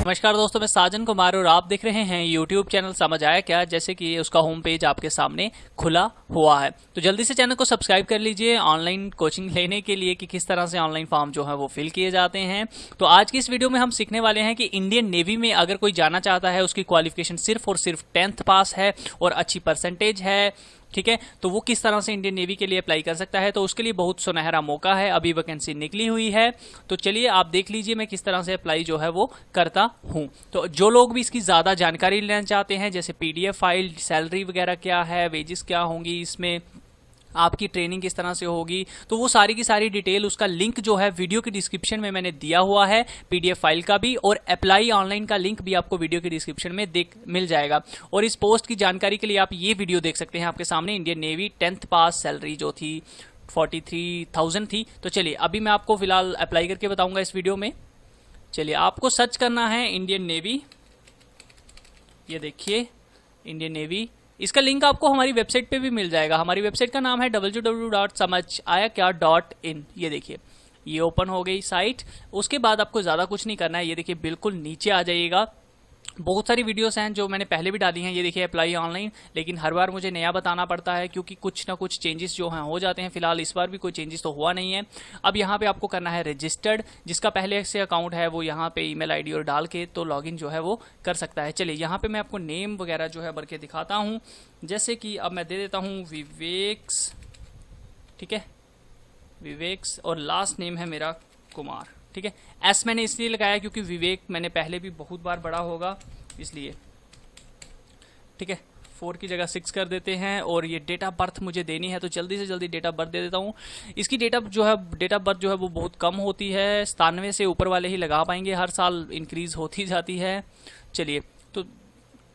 नमस्कार दोस्तों, मैं साजन कुमार और आप देख रहे हैं YouTube चैनल समझ आया क्या। जैसे कि उसका होम पेज आपके सामने खुला हुआ है, तो जल्दी से चैनल को सब्सक्राइब कर लीजिए ऑनलाइन कोचिंग लेने के लिए कि किस तरह से ऑनलाइन फॉर्म जो है वो फिल किए जाते हैं। तो आज की इस वीडियो में हम सीखने वाले हैं कि इंडियन नेवी में अगर कोई जाना चाहता है, उसकी क्वालिफिकेशन सिर्फ और सिर्फ 10th पास है और अच्छी परसेंटेज है, ठीक है, तो वो किस तरह से इंडियन नेवी के लिए अप्लाई कर सकता है। तो उसके लिए बहुत सुनहरा मौका है, अभी वैकेंसी निकली हुई है। तो चलिए आप देख लीजिए मैं किस तरह से अप्लाई जो है वो करता हूं। तो जो लोग भी इसकी ज़्यादा जानकारी लेना चाहते हैं, जैसे PDF फाइल, सैलरी वगैरह क्या है, वेजेस क्या होंगी, इसमें आपकी ट्रेनिंग किस तरह से होगी, तो वो सारी की सारी डिटेल, उसका लिंक जो है वीडियो की डिस्क्रिप्शन में मैंने दिया हुआ है, PDF फाइल का भी और अप्लाई ऑनलाइन का लिंक भी आपको वीडियो की डिस्क्रिप्शन में मिल जाएगा। और इस पोस्ट की जानकारी के लिए आप ये वीडियो देख सकते हैं आपके सामने। इंडियन नेवी 10th पास सैलरी जो थी 43,000 थी। तो चलिए अभी मैं आपको फिलहाल अप्लाई करके बताऊंगा इस वीडियो में। चलिए आपको सर्च करना है इंडियन नेवी, ये देखिए इंडियन नेवी, इसका लिंक आपको हमारी वेबसाइट पे भी मिल जाएगा। हमारी वेबसाइट का नाम है www.samajhaya.in। ये देखिए ये ओपन हो गई साइट। उसके बाद आपको ज़्यादा कुछ नहीं करना है, ये देखिए बिल्कुल नीचे आ जाइएगा। बहुत सारी वीडियोस हैं जो मैंने पहले भी डाली हैं, ये देखिए अप्लाई ऑनलाइन, लेकिन हर बार मुझे नया बताना पड़ता है क्योंकि कुछ ना कुछ चेंजेस जो हैं हो जाते हैं। फिलहाल इस बार भी कोई चेंजेस तो हुआ नहीं है। अब यहाँ पे आपको करना है रजिस्टर्ड, जिसका पहले से अकाउंट है वो यहाँ पे ईमेल आईडी और डाल के तो लॉगिन जो है वो कर सकता है। चलिए यहाँ पे मैं आपको नेम वगैरह जो है भर के दिखाता हूँ। जैसे कि अब मैं दे देता हूँ विवेक्स, ठीक है, विवेक्स, और लास्ट नेम है मेरा कुमार, ठीक है। एस मैंने इसलिए लगाया क्योंकि विवेक मैंने पहले भी बहुत बार पढ़ा होगा इसलिए, ठीक है। 4 की जगह 6 कर देते हैं और ये डेट ऑफ बर्थ मुझे देनी है, तो जल्दी से जल्दी डेट ऑफ बर्थ दे देता हूँ। इसकी डेट ऑफ बर्थ जो है वो बहुत कम होती है, 97 से ऊपर वाले ही लगा पाएंगे, हर साल इंक्रीज होती जाती है। चलिए तो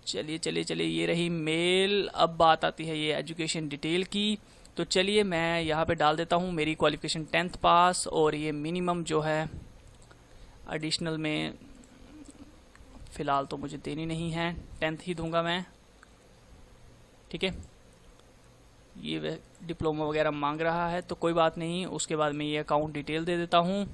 चलिए ये रही मेल। अब बात आती है ये एजुकेशन डिटेल की। तो चलिए मैं यहाँ पे डाल देता हूँ मेरी क्वालिफिकेशन 10th पास, और ये मिनिमम जो है एडिशनल में फ़िलहाल तो मुझे देनी नहीं है, 10th ही दूंगा मैं, ठीक है। ये डिप्लोमा वगैरह मांग रहा है तो कोई बात नहीं। उसके बाद मैं ये अकाउंट डिटेल दे देता हूँ,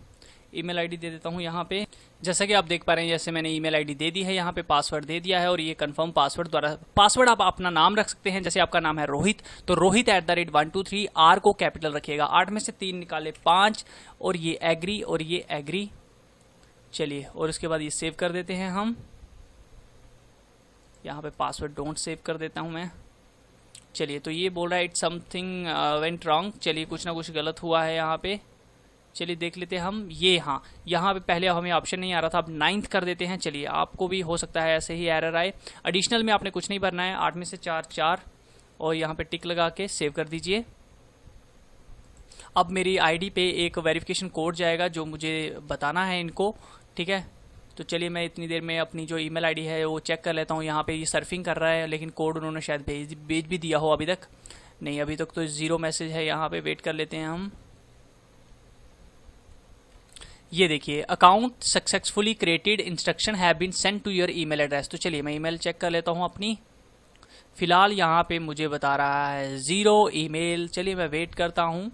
ईमेल आईडी दे देता हूँ यहाँ पे। जैसा कि आप देख पा रहे हैं, जैसे मैंने ईमेल आईडी दे दी है, यहाँ पे पासवर्ड दे दिया है और ये कंफर्म पासवर्ड द्वारा, पासवर्ड आप अपना नाम रख सकते हैं। जैसे आपका नाम है रोहित, तो रोहित @123, R को कैपिटल रखिएगा, 8 में से 3 निकाले 5, और ये एग्री और ये एग्री। चलिए और उसके बाद ये सेव कर देते हैं हम। यहाँ पे पासवर्ड डोंट सेव कर देता हूँ मैं। चलिए तो ये बोल रहा है इट समथिंग वेंट रॉन्ग, चलिए कुछ ना कुछ गलत हुआ है यहाँ पे। चलिए देख लेते हैं हम ये, हाँ यहाँ पे पहले हमें ऑप्शन नहीं आ रहा था, अब 9th कर देते हैं। चलिए आपको भी हो सकता है ऐसे ही एरर आए। एडिशनल में आपने कुछ नहीं भरना है, 8 में से 4 4, और यहाँ पे टिक लगा के सेव कर दीजिए। अब मेरी आईडी पे एक वेरिफिकेशन कोड जाएगा जो मुझे बताना है इनको, ठीक है। तो चलिए मैं इतनी देर में अपनी जो ईमेल आईडी है वो चेक कर लेता हूँ। यहाँ पे ये सर्फिंग कर रहा है, लेकिन कोड उन्होंने शायद भेज भी दिया हो। अभी तक नहीं, अभी तक तो 0 मैसेज है। यहाँ पे वेट कर लेते हैं हम। ये देखिए account successfully created, instruction have been send to your email address. तो चलिए मैं ईमेल चेक कर लेता हूँ अपनी। फिलहाल यहाँ पे मुझे बता रहा है 0 ईमेल। चलिए मैं वेट करता हूँ।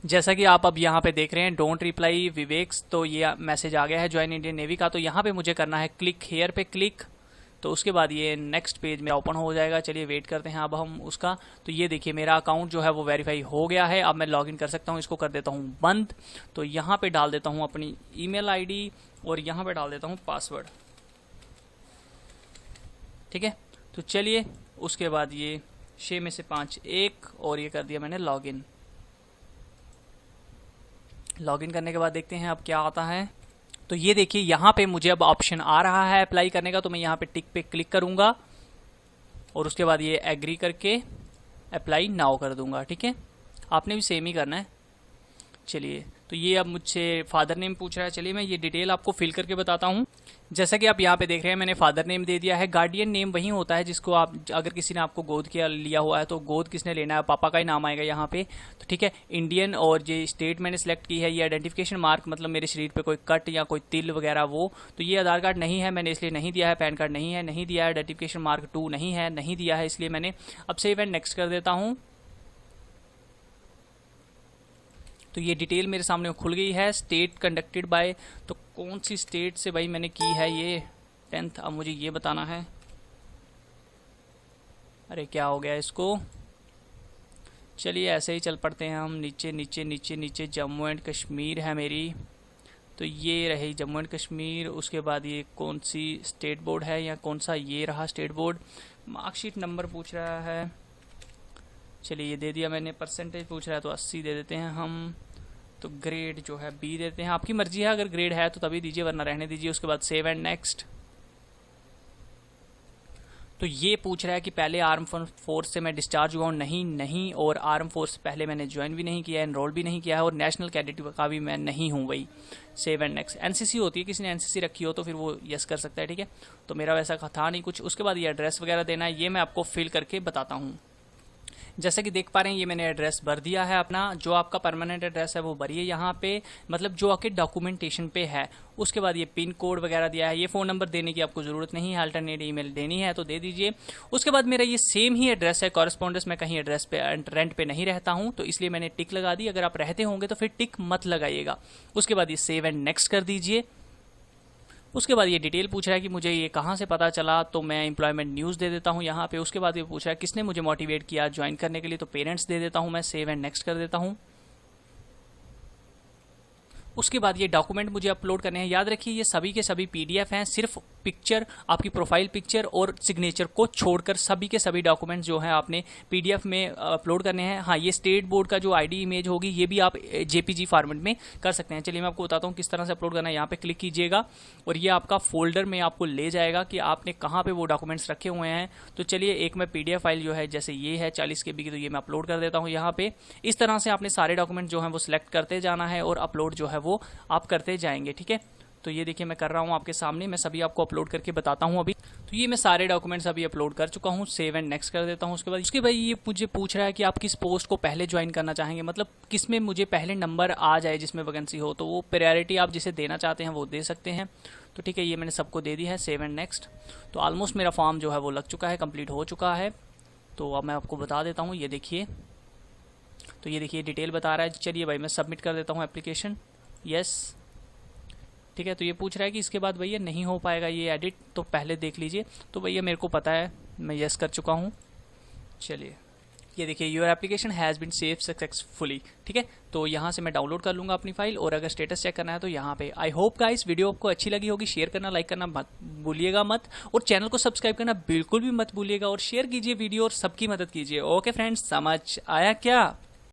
जैसा कि आप अब यहाँ पे देख रहे हैं डोंट रिप्लाई विवेक्स, तो ये मैसेज आ गया है ज्वाइन इंडियन नेवी का। तो यहाँ पे मुझे करना है क्लिक हेयर पे क्लिक, तो उसके बाद ये नेक्स्ट पेज में ओपन हो जाएगा। चलिए वेट करते हैं अब हम उसका। तो ये देखिए मेरा अकाउंट जो है वो वेरीफाई हो गया है। अब मैं लॉगिन कर सकता हूँ, इसको कर देता हूँ बंद। तो यहाँ पे डाल देता हूँ अपनी ईमेल आईडी और यहाँ पे डाल देता हूँ पासवर्ड, ठीक है। तो चलिए उसके बाद ये 6 में से 5 1, और ये कर दिया मैंने लॉगिन। लॉगिन करने के बाद देखते हैं अब क्या आता है। तो ये देखिए यहाँ पे मुझे अब ऑप्शन आ रहा है अप्लाई करने का, तो मैं यहाँ पे टिक पे क्लिक करूँगा और उसके बाद ये एग्री करके अप्लाई नाउ कर दूंगा, ठीक है। आपने भी सेम ही करना है। चलिए तो ये अब मुझसे फादर नेम पूछ रहा है। चलिए मैं ये डिटेल आपको फिल करके बताता हूँ। जैसा कि आप यहाँ पे देख रहे हैं मैंने फादर नेम दे दिया है। गार्डियन नेम वही होता है जिसको आप, अगर किसी ने आपको गोद किया लिया हुआ है तो गोद किसने लेना है, पापा का ही नाम आएगा यहाँ पे, तो ठीक है। इंडियन, और ये स्टेट मैंने सेलेक्ट की है। ये आइडेंटिफिकेशन मार्क, मतलब मेरे शरीर पे कोई कट या कोई तिल वगैरह वो, तो ये आधार कार्ड नहीं है, मैंने इसलिए नहीं दिया है। पैन कार्ड नहीं है, नहीं दिया है। आइडेंटिफिकेशन मार्क 2 नहीं है, नहीं दिया है, इसलिए मैंने अब सेव एंड नेक्स्ट कर देता हूँ। तो ये डिटेल मेरे सामने खुल गई है। स्टेट कंडक्टेड बाय, तो कौन सी स्टेट से भाई मैंने की है ये 10th, अब मुझे ये बताना है। अरे क्या हो गया इसको, चलिए ऐसे ही चल पड़ते हैं हम नीचे नीचे नीचे नीचे। जम्मू एंड कश्मीर है मेरी, तो ये रही जम्मू एंड कश्मीर। उसके बाद ये कौन सी स्टेट बोर्ड है या कौन सा, ये रहा स्टेट बोर्ड। मार्कशीट नंबर पूछ रहा है, चलिए ये दे दिया मैंने। परसेंटेज पूछ रहा है तो 80 दे देते हैं हम। तो ग्रेड जो है बी देते हैं, आपकी मर्जी है, अगर ग्रेड है तो तभी दीजिए वरना रहने दीजिए। उसके बाद सेव एंड नेक्स्ट। तो ये पूछ रहा है कि पहले आर्म फोर्स से मैं डिस्चार्ज हुआ हूँ, नहीं, और आर्म फोर्स पहले मैंने ज्वाइन भी नहीं किया है, एनरोल भी नहीं किया है, और नेशनल कैडेट का भी मैं नहीं हूँ भाई। Save and next. एनसीसी होती है, किसी ने एनसीसी रखी हो तो फिर वो यस कर सकता है, ठीक है। तो मेरा वैसा था नहीं कुछ। उसके बाद ये एड्रेस वगैरह देना है, ये मैं आपको फिल करके बताता हूँ। जैसे कि देख पा रहे हैं ये मैंने एड्रेस भर दिया है अपना। जो आपका परमानेंट एड्रेस है वो भरिए यहाँ पे, मतलब जो आपके डॉक्यूमेंटेशन पे है। उसके बाद ये पिन कोड वगैरह दिया है, ये फ़ोन नंबर देने की आपको ज़रूरत नहीं है, अल्टरनेट ईमेल देनी है तो दे दीजिए। उसके बाद मेरा ये सेम ही एड्रेस है, कॉरेस्पॉन्डेंस में कहीं एड्रेस पे रेंट पे नहीं रहता हूँ, तो इसलिए मैंने टिक लगा दी। अगर आप रहते होंगे तो फिर टिक मत लगाइएगा। उसके बाद ये सेव एंड नेक्स्ट कर दीजिए। उसके बाद ये डिटेल पूछ रहा है कि मुझे ये कहाँ से पता चला, तो मैं एम्प्लॉयमेंट न्यूज़ दे देता हूँ यहाँ पे। उसके बाद ये पूछ रहा है किसने मुझे मोटिवेट किया ज्वाइन करने के लिए, तो पेरेंट्स दे देता हूँ मैं। सेव एंड नेक्स्ट कर देता हूँ। उसके बाद ये डॉक्यूमेंट मुझे अपलोड करने हैं। याद रखिए ये सभी के सभी पीडीएफ हैं, सिर्फ पिक्चर, आपकी प्रोफाइल पिक्चर और सिग्नेचर को छोड़कर सभी के सभी डॉक्यूमेंट्स जो हैं आपने पीडीएफ में अपलोड करने हैं। हाँ, ये स्टेट बोर्ड का जो आईडी इमेज होगी ये भी आप जेपीजी फॉर्मेट में कर सकते हैं। चलिए मैं आपको बताता हूँ किस तरह से अपलोड करना है। यहाँ पे क्लिक कीजिएगा और ये आपका फोल्डर में आपको ले जाएगा कि आपने कहाँ पे वो डॉक्यूमेंट्स रखे हुए हैं। तो चलिए एक मैं पीडीएफ फाइल जो है जैसे ये है 40 KB की, तो ये मैं अपलोड कर देता हूँ यहाँ पे। इस तरह से आपने सारे डॉक्यूमेंट जो हैं वो सिलेक्ट करते जाना है और अपलोड जो है वो आप करते जाएंगे, ठीक है। तो ये देखिए मैं कर रहा हूँ आपके सामने, मैं सभी आपको अपलोड करके बताता हूँ अभी। तो ये मैं सारे डॉक्यूमेंट्स अभी अपलोड कर चुका हूँ। सेव एंड नेक्स्ट कर देता हूँ। उसके बाद ये मुझे पूछ रहा है कि आप किस पोस्ट को पहले ज्वाइन करना चाहेंगे, मतलब किस में मुझे पहले नंबर आ जाए जिसमें वैकेंसी हो, तो वो प्रायोरिटी आप जिसे देना चाहते हैं वो दे सकते हैं। तो ठीक है, ये मैंने सबको दे दी है। Save and next. तो ऑलमोस्ट मेरा फॉर्म जो है वो लग चुका है, कंप्लीट हो चुका है। तो अब मैं आपको बता देता हूँ, ये देखिए। तो ये देखिए डिटेल बता रहा है। चलिए भाई मैं सबमिट कर देता हूँ एप्लीकेशन। यस, ठीक है। तो ये पूछ रहा है कि इसके बाद भैया नहीं हो पाएगा ये एडिट, तो पहले देख लीजिए। तो भैया मेरे को पता है, मैं यस कर चुका हूँ। चलिए ये देखिए, your application has been save successfully, ठीक है। तो यहाँ से मैं डाउनलोड कर लूँगा अपनी फाइल, और अगर स्टेटस चेक करना है तो यहाँ पे। आई होप गाइस वीडियो आपको अच्छी लगी होगी। शेयर करना, लाइक करना मत भूलिएगा मत, और चैनल को सब्सक्राइब करना बिल्कुल भी मत भूलिएगा, और शेयर कीजिए वीडियो और सबकी मदद कीजिए। ओके फ्रेंड्स, समझ आया क्या?